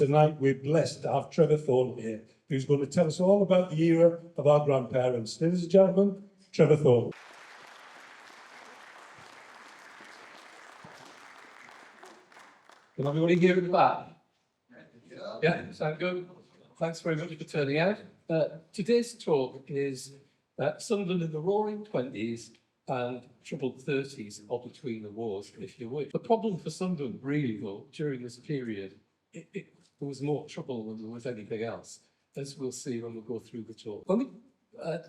Tonight we're blessed to have Trevor Thorne here, who's going to tell us all about the era of our grandparents. Ladies and gentlemen, Trevor Thorne. Can everybody hear at the back? Yeah, sound good? Thanks very much for turning out. Today's talk is Sunderland in the Roaring Twenties and troubled 30s, or between the wars, if you wish. The problem for Sunderland, really, though, during this period, there was more trouble than there was anything else, as we'll see when we go through the talk. When we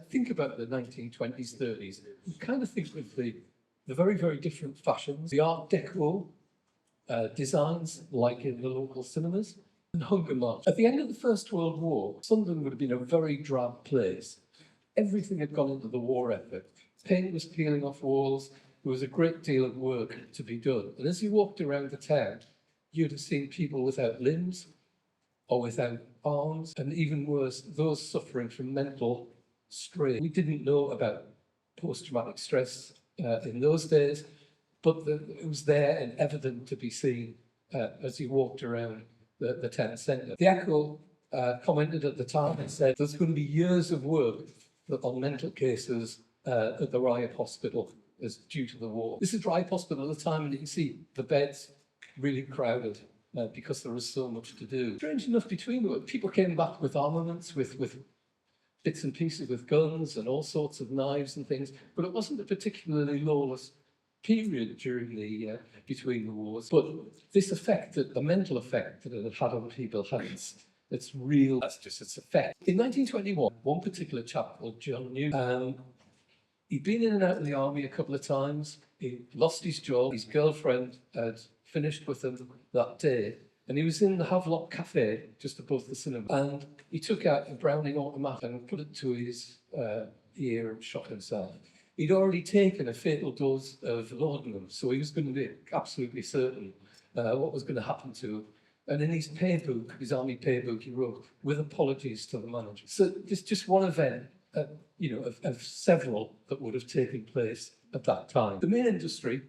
think about the 1920s, 30s, we kind of think of the very, very different fashions, the Art Deco designs, like in the local cinemas, and hunger march. At the end of the First World War, Sunderland would have been a very drab place. Everything had gone into the war effort. Paint was peeling off walls. There was a great deal of work to be done. And as you walked around the town, you'd have seen people without limbs or without arms, and even worse, those suffering from mental strain. We didn't know about post-traumatic stress in those days, but it was there and evident to be seen as you walked around the town centre. The Echo commented at the time and said there's going to be years of work on mental cases at the Riot Hospital as due to the war. This is Riot Hospital at the time, and you can see the beds really crowded because there was so much to do. Strange enough, between them, people came back with armaments, with bits and pieces, with guns and all sorts of knives and things, but it wasn't a particularly lawless period during the between the wars. But this effect, the mental effect that it had on people, had its real, that's just its effect. In 1921, one particular chap called John New, he'd been in and out of the army a couple of times. He lost his job. His girlfriend had finished with him that day, and he was in the Havelock Cafe just above the cinema. And he took out a Browning automatic and put it to his ear and shot himself. He'd already taken a fatal dose of laudanum, so he was going to be absolutely certain what was going to happen to him. And in his paybook, his army paybook, he wrote, "With apologies to the manager." So this is just one event, of several that would have taken place at that time. The main industry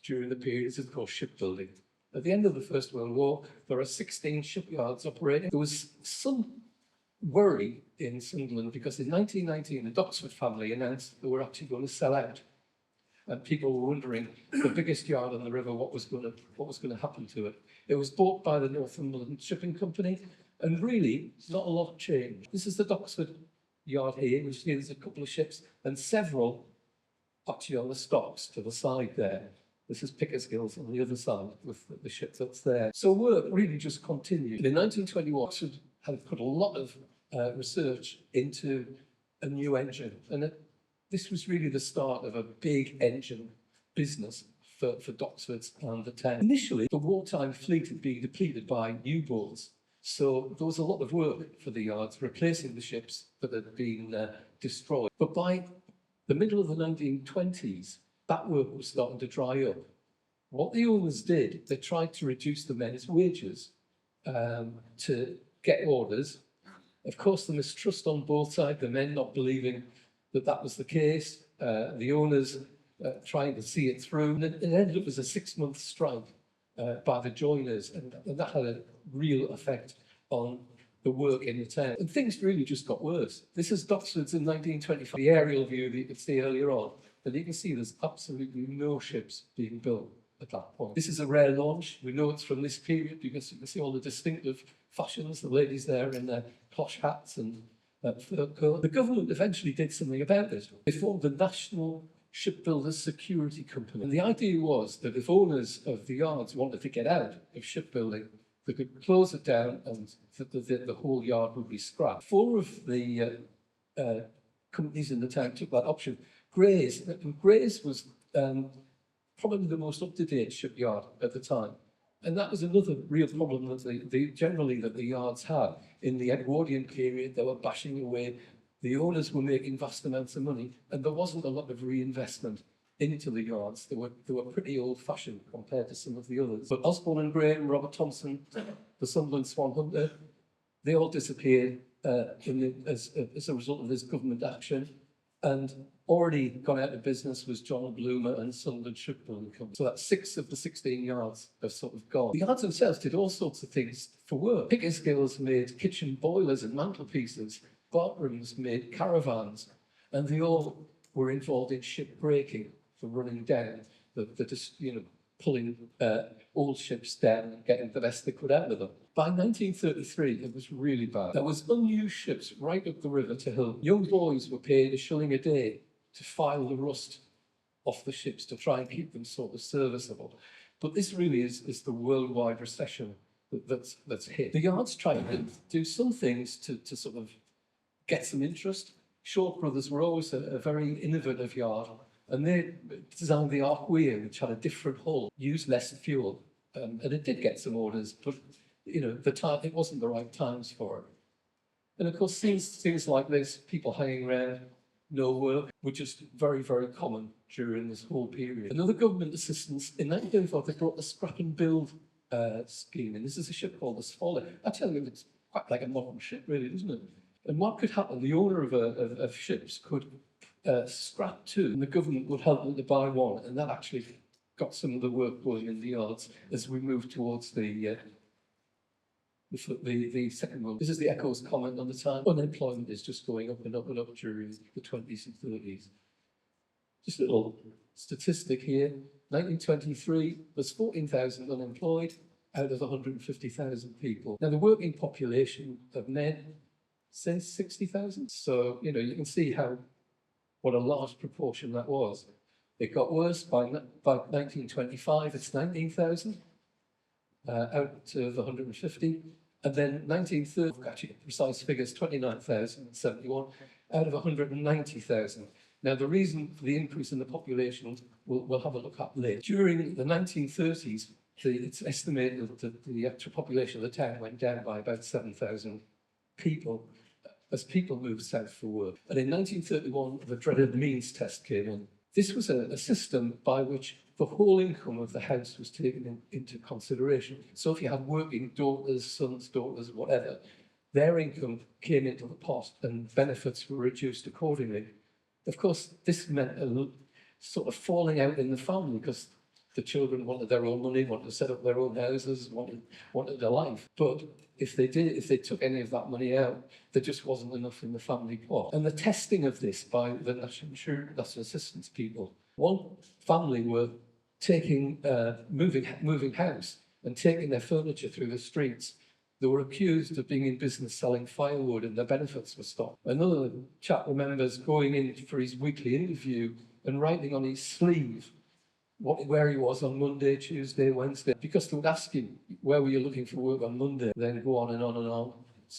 during the period is, of course, shipbuilding. At the end of the First World War, there are 16 shipyards operating. There was some worry in Sunderland because in 1919, the Doxford family announced that they were actually going to sell out. And people were wondering, the biggest yard on the river, what was going to happen to it. It was bought by the Northumberland Shipping Company, and really, not a lot changed. This is the Doxford yard here, which there's a couple of ships, and several actually on the stocks to the side there. This is Pickersgills on the other side with the ship that's there. So work really just continued. In 1921, Oxford had put a lot of research into a new engine, and this was really the start of a big engine business for Doxford and the town. Initially, the wartime fleet had been depleted by U-boats, so there was a lot of work for the yards, replacing the ships that had been destroyed. But by the middle of the 1920s, that work was starting to dry up. What the owners did, they tried to reduce the men's wages to get orders. Of course, the mistrust on both sides, the men not believing that was the case, the owners trying to see it through. And it ended up as a 6-month strike by the joiners, and that had a real effect on the work in the town. And things really just got worse. This is Doxford's in 1925, the aerial view that you could see earlier on. And you can see there's absolutely no ships being built at that point. This is a rare launch. We know it's from this period because you can see all the distinctive fashions, the ladies there in their cloche hats and fur coat. The government eventually did something about it. They formed the National Shipbuilders Security Company. And the idea was that if owners of the yards wanted to get out of shipbuilding, they could close it down and the whole yard would be scrapped. 4 of the companies in the town took that option. Gray's was probably the most up-to-date shipyard at the time. And that was another real problem that the yards had. In the Edwardian period, they were bashing away. The owners were making vast amounts of money, and there wasn't a lot of reinvestment into the yards. They were pretty old-fashioned compared to some of the others. But Osborne and Graham, Robert Thompson, the Sunderland Swan Hunter, they all disappeared as a result of this government action. And already gone out of business was John Bloomer and Sunderland Shipbuilding Company. So that's 6 of the 16 yards have sort of gone. The yards themselves did all sorts of things for work. Pickersgills made kitchen boilers and mantelpieces. Bartrooms made caravans. And they all were involved in ship breaking for running down, pulling old ships down and getting the best they could out of them. By 1933, it was really bad. There was unused ships right up the river to Hill. Young boys were paid £1 a day to file the rust off the ships to try and keep them sort of serviceable. But this really is the worldwide recession that's hit. The yards tried to do some things to sort of get some interest. Shaw Brothers were always a very innovative yard, and they designed the Arquia, which had a different hull, used less fuel, and it did get some orders, but it wasn't the right times for it. And of course, things like this, people hanging around, no work, were just very, very common during this whole period. Another government assistance, in 1934, they brought the scrap and build scheme, and this is a ship called the Sfoller. I tell you, it's quite like a modern ship, really, isn't it? And what could happen? The owner of ships could scrap two, and the government would help them to buy one, and that actually got some of the work going in the yards as we move towards the second one. This is the Echo's comment on the time. Unemployment is just going up and up and up during the 20s and 30s. Just a little statistic here. 1923, there's 14,000 unemployed out of 150,000 people. Now, the working population of men says 60,000. So, you can see what a large proportion that was. It got worse by 1925, it's 19,000 out of 150. And then 1930, actually precise figures, 29,071 out of 190,000. Now, the reason for the increase in the population, we'll have a look at later. During the 1930s, it's estimated that the actual population of the town went down by about 7,000 people as people moved south for work. And in 1931, the dreaded means test came in. This was a system by which the whole income of the house was taken into consideration. So if you had working daughters, sons, daughters, whatever, their income came into the pot and benefits were reduced accordingly. Of course, this meant a sort of falling out in the family because the children wanted their own money, wanted to set up their own houses, wanted a life. But if they took any of that money out, there just wasn't enough in the family pot. And the testing of this by the National Assistance people, one family were moving house and taking their furniture through the streets. They were accused of being in business selling firewood and their benefits were stopped. Another chap remembers going in for his weekly interview and writing on his sleeve where he was on Monday, Tuesday, Wednesday, because they would ask him, where were you looking for work on Monday? Then go on and on and on,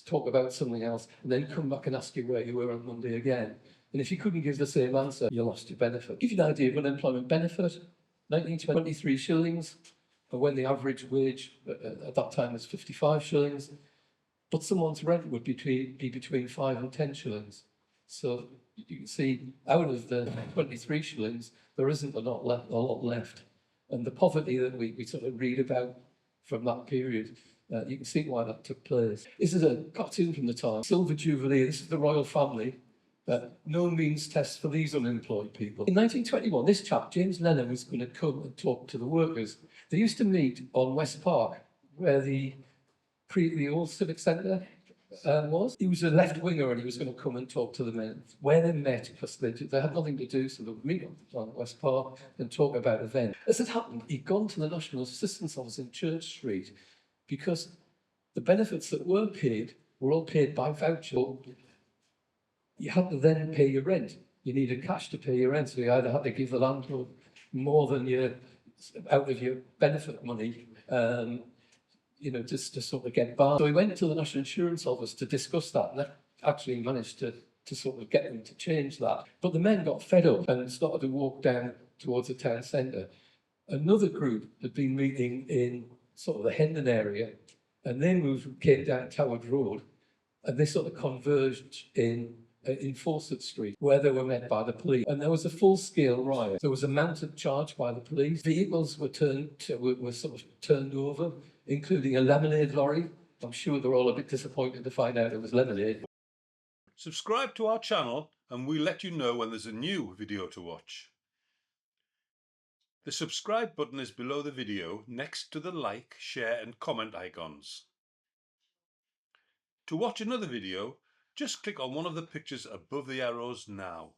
talk about something else, and then come back and ask you where you were on Monday again. And if you couldn't give the same answer, you lost your benefit. Give you an idea of unemployment benefit, 1923 shillings, when the average wage at that time was 55 shillings, but someone's rent would be between 5 and 10 shillings. So you can see out of the 23 shillings, there isn't a lot left. And the poverty that we sort of read about from that period, you can see why that took place. This is a cartoon from the time, Silver Jubilee. This is the royal family. No means test for these unemployed people. In 1921, this chap, James Lennon, was going to come and talk to the workers. They used to meet on West Park, where the old Civic Centre was. He was a left-winger and he was going to come and talk to the men. Where they met, because they had nothing to do, so they would meet on West Park and talk about events. As it happened, he'd gone to the National Assistance Office in Church Street because the benefits that were paid were all paid by voucher. You had to then pay your rent. You needed cash to pay your rent, so you either had to give the landlord more than out of your benefit money, just to sort of get by. So he went to the National Insurance Office to discuss that, and that actually managed to sort of get them to change that. But the men got fed up and started to walk down towards the town centre. Another group had been meeting in sort of the Hendon area, and they came down Toward Road, and they sort of converged in Fawcett Street, where they were met by the police. And there was a full-scale riot. There was a mounted charge by the police. Vehicles were sort of turned over, including a lemonade lorry. I'm sure they're all a bit disappointed to find out it was lemonade. Subscribe to our channel and we'll let you know when there's a new video to watch. The subscribe button is below the video next to the like, share and comment icons. To watch another video, just click on one of the pictures above the arrows now.